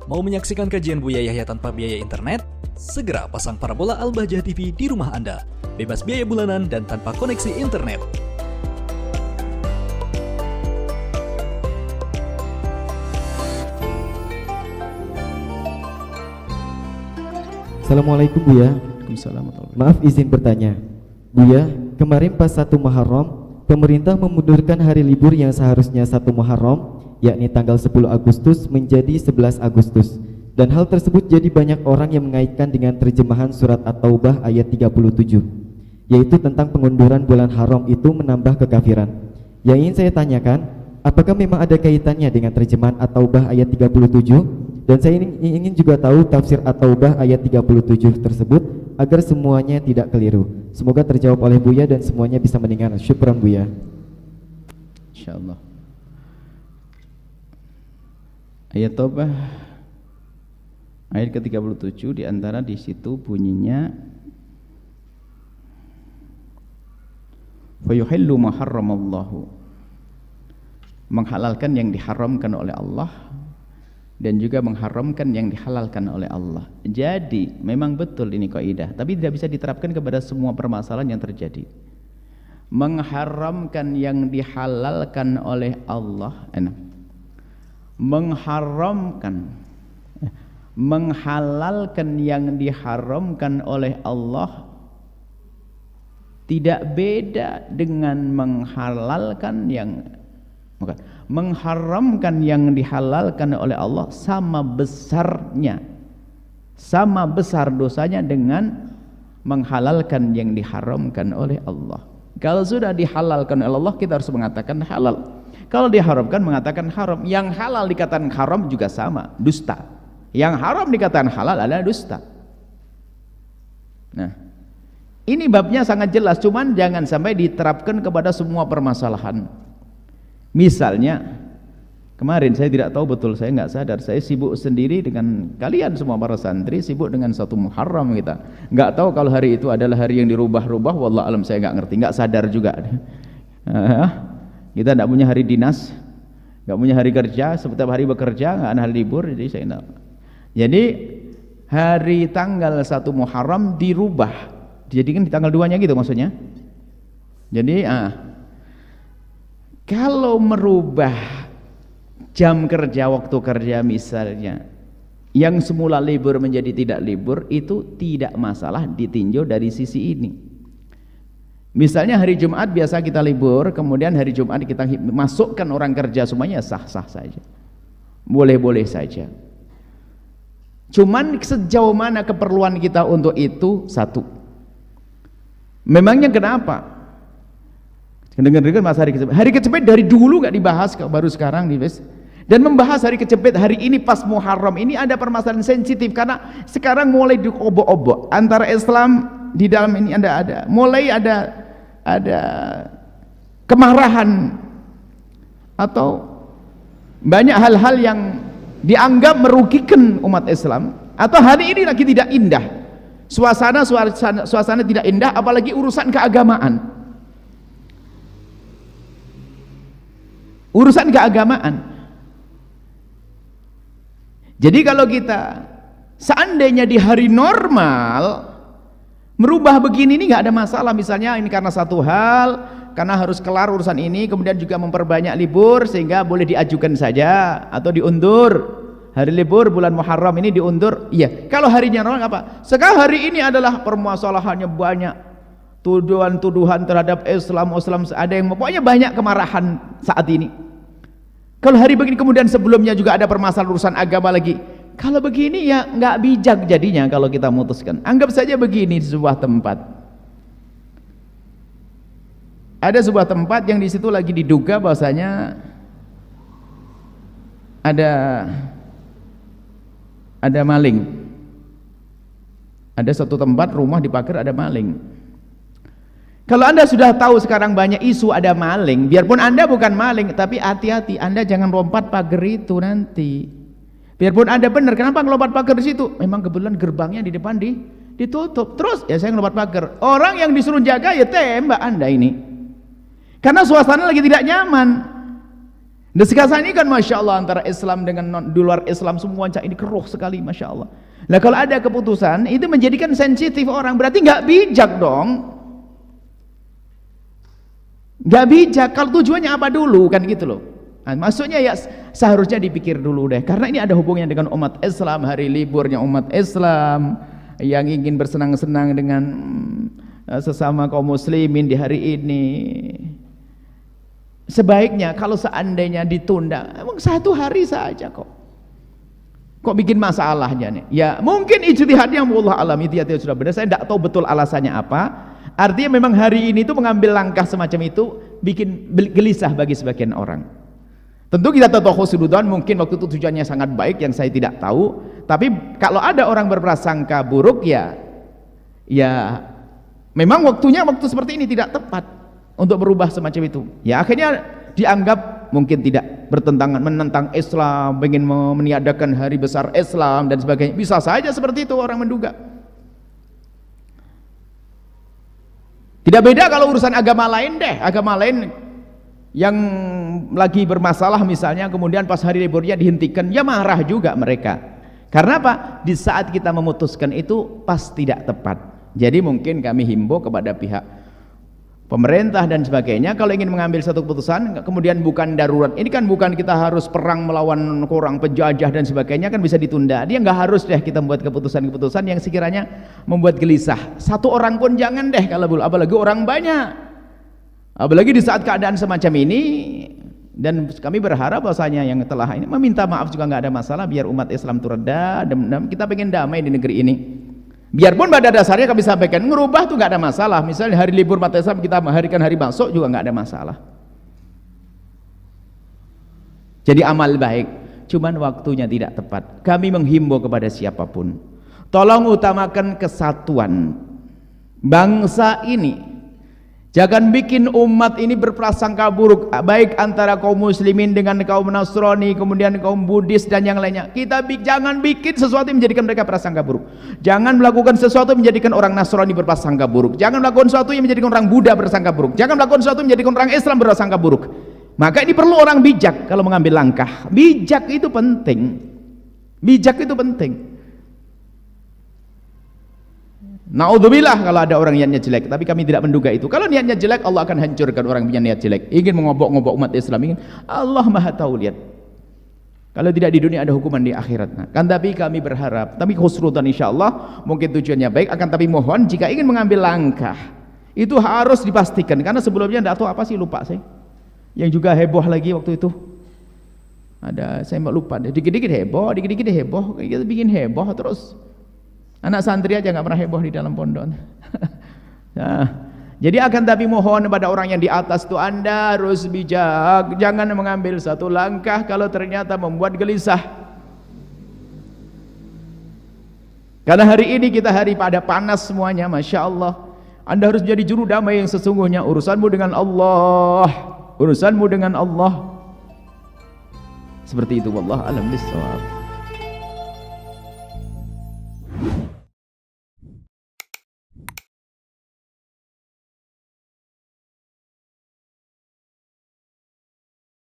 Mau menyaksikan kajian Buya Yahya tanpa biaya internet? Segera pasang parabola Al-Bahjah TV di rumah Anda. Bebas biaya bulanan dan tanpa koneksi internet. Assalamualaikum Buya. Waalaikumsalam. Maaf izin bertanya. Buya, kemarin pas 1 Muharram, pemerintah memundurkan hari libur yang seharusnya 1 Muharram, yakni tanggal 10 Agustus menjadi 11 Agustus. Dan hal tersebut jadi banyak orang yang mengaitkan dengan terjemahan surat At-Taubah ayat 37, yaitu tentang pengunduran bulan haram itu menambah kekafiran. Yang ingin saya tanyakan, apakah memang ada kaitannya dengan terjemahan At-Taubah ayat 37? Dan saya ingin juga tahu tafsir At-Taubah ayat 37 tersebut agar semuanya tidak keliru. Semoga terjawab oleh Buya dan semuanya bisa mendengar. Syukran Buya. Insyaallah. Ayat Taubah ayat ke-37 di antara di situ bunyinya fa yuhillu ma harramallahu, menghalalkan yang diharamkan oleh Allah dan juga mengharamkan yang dihalalkan oleh Allah. Jadi memang betul ini kaidah, tapi tidak bisa diterapkan kepada semua permasalahan yang terjadi. Mengharamkan yang dihalalkan oleh Allah, menghalalkan yang diharamkan oleh Allah tidak beda dengan menghalalkan yang mengharamkan yang dihalalkan oleh Allah, sama besarnya, sama besar dosanya dengan menghalalkan yang diharamkan oleh Allah. Kalau sudah dihalalkan oleh Allah, kita harus mengatakan halal. Kalau diharamkan mengatakan haram. Yang halal dikatakan haram juga sama, dusta. Yang haram dikatakan halal adalah dusta. Nah, ini babnya sangat jelas, cuman jangan sampai diterapkan kepada semua permasalahan. Misalnya kemarin saya tidak tahu betul, saya nggak sadar, saya sibuk sendiri dengan kalian semua para santri, sibuk dengan 1 Muharram kita. Nggak tahu kalau hari itu adalah hari yang dirubah-rubah, wallah alam saya nggak ngerti, nggak sadar juga. Kita tidak punya hari dinas, nggak punya hari kerja, setiap hari bekerja, nggak ada hari libur, jadi saya tidak. Jadi hari tanggal 1 Muharram dirubah, dijadikan di tanggal 2-nya gitu maksudnya. Jadi kalau merubah jam kerja, waktu kerja misalnya, yang semula libur menjadi tidak libur, itu tidak masalah ditinjau dari sisi ini. Misalnya hari Jumat biasa kita libur, kemudian hari Jumat kita masukkan orang kerja semuanya, sah-sah saja, boleh-boleh saja. Cuman sejauh mana keperluan kita untuk itu, satu. Memangnya kenapa? Dengar-dengar mas hari kecepet dari dulu nggak dibahas, baru sekarang dibahas. Dan membahas hari kecepet hari ini pas Muharram ini ada permasalahan sensitif, karena sekarang mulai diobok-obok antara Islam di dalam ini mulai ada kemarahan atau banyak hal-hal yang dianggap merugikan umat Islam, atau hari ini lagi tidak indah, suasana tidak indah, apalagi urusan keagamaan. Jadi kalau kita seandainya di hari normal merubah begini, ini nggak ada masalah. Misalnya ini karena satu hal, karena harus kelar urusan ini, kemudian juga memperbanyak libur sehingga boleh diajukan saja atau diundur. Hari libur bulan Muharram ini diundur, iya. Kalau harinya normal apa? Sekarang hari ini adalah permasalahannya banyak, tuduhan-tuduhan terhadap Islam, ada yang pokoknya banyak kemarahan saat ini. Kalau hari begini, kemudian sebelumnya juga ada permasalahan urusan agama lagi. Kalau begini ya nggak bijak jadinya kalau kita memutuskan. Anggap saja begini, di sebuah tempat. Ada sebuah tempat yang di situ lagi diduga bahwasanya ada maling. Ada satu tempat rumah dipagar ada maling. Kalau Anda sudah tahu sekarang banyak isu ada maling, biarpun Anda bukan maling, tapi hati-hati, Anda jangan lompat pagar itu nanti. Biarpun Anda benar, kenapa ngelompat pagar di situ? Memang kebetulan gerbangnya di depan ditutup. Terus ya saya ngelompat pagar. Orang yang disuruh jaga ya tembak Anda ini. Karena suasana lagi tidak nyaman. Dan sekarang ini kan Masya Allah antara Islam dengan di luar Islam semua ini keruh sekali Masya Allah. Nah kalau ada keputusan itu menjadikan sensitif orang, berarti nggak bijak dong. Nggak bijak, kalau tujuannya apa dulu kan gitu loh. Nah, maksudnya ya seharusnya dipikir dulu deh, karena ini ada hubungannya dengan umat Islam, hari liburnya umat Islam yang ingin bersenang-senang dengan sesama kaum muslimin di hari ini. Sebaiknya kalau seandainya ditunda, emang 1 hari saja kok bikin masalahnya nih. Ya mungkin ijtihadnya Allah alam, itu sudah benar, saya tidak tahu betul alasannya apa. Artinya memang hari ini itu mengambil langkah semacam itu bikin gelisah bagi sebagian orang. Tentu kita tahu khusnudzon, mungkin waktu itu tujuannya sangat baik yang saya tidak tahu. Tapi kalau ada orang berprasangka buruk ya memang waktu seperti ini tidak tepat untuk berubah semacam itu. Ya akhirnya dianggap mungkin tidak bertentangan, menentang Islam, ingin meniadakan hari besar Islam dan sebagainya. Bisa saja seperti itu orang menduga. Tidak beda kalau urusan agama lain deh, agama lain yang lagi bermasalah misalnya, kemudian pas hari liburnya dihentikan, ya marah juga mereka. Karena apa? Di saat kita memutuskan itu pas tidak tepat. Jadi mungkin kami himbau kepada pihak pemerintah dan sebagainya, kalau ingin mengambil satu keputusan kemudian bukan darurat, ini kan bukan kita harus perang melawan orang penjajah dan sebagainya, kan bisa ditunda. Dia nggak harus deh kita membuat keputusan-keputusan yang sekiranya membuat gelisah. 1 orang pun jangan deh, kalau apalagi orang banyak, apalagi di saat keadaan semacam ini. Dan kami berharap bahwasanya yang telah ini meminta maaf juga nggak ada masalah, biar umat Islam itu reda, dan kita pengen damai di negeri ini. Biarpun pada dasarnya kami sampaikan, ngerubah tuh nggak ada masalah. Misalnya hari libur umat Islam kita mengharikan hari besok juga nggak ada masalah. Jadi amal baik, cuman waktunya tidak tepat. Kami menghimbau kepada siapapun, tolong utamakan kesatuan bangsa ini. Jangan bikin umat ini berprasangka buruk, baik antara kaum muslimin dengan kaum Nasrani, kemudian kaum Buddhis dan yang lainnya. Jangan bikin sesuatu yang menjadikan mereka prasangka buruk. Jangan melakukan sesuatu yang menjadikan orang Nasrani berprasangka buruk. Jangan melakukan sesuatu yang menjadikan orang Buddha berprasangka buruk. Jangan melakukan sesuatu yang menjadikan orang Islam berprasangka buruk. Maka ini perlu orang bijak kalau mengambil langkah. Bijak itu penting. Bijak itu penting. Naudzubillah kalau ada orang niatnya jelek, tapi kami tidak menduga itu. Kalau niatnya jelek, Allah akan hancurkan orang punya niat jelek. Ingin mengobok-ngobok umat Islam, ingin, Allah Maha tahu, lihat. Kalau tidak di dunia ada hukuman di akhirat. Nah, kan tapi kami berharap, tapi khusnudzon insyaallah, mungkin tujuannya baik, akan tapi mohon jika ingin mengambil langkah itu harus dipastikan, karena sebelumnya tidak tahu apa sih, lupa saya. Yang juga heboh lagi waktu itu. Ada, saya lupa deh. Dikit-dikit heboh, kita bikin heboh terus. Anak santri aja nggak pernah heboh di dalam pondok. Nah, jadi akan tapi mohon pada orang yang di atas itu, Anda harus bijak, jangan mengambil satu langkah kalau ternyata membuat gelisah. Karena hari ini kita hari pada panas semuanya, Masya Allah. Anda harus jadi juru damai yang sesungguhnya. Urusanmu dengan Allah, urusanmu dengan Allah. Seperti itu, wallahu a'lam bishawab.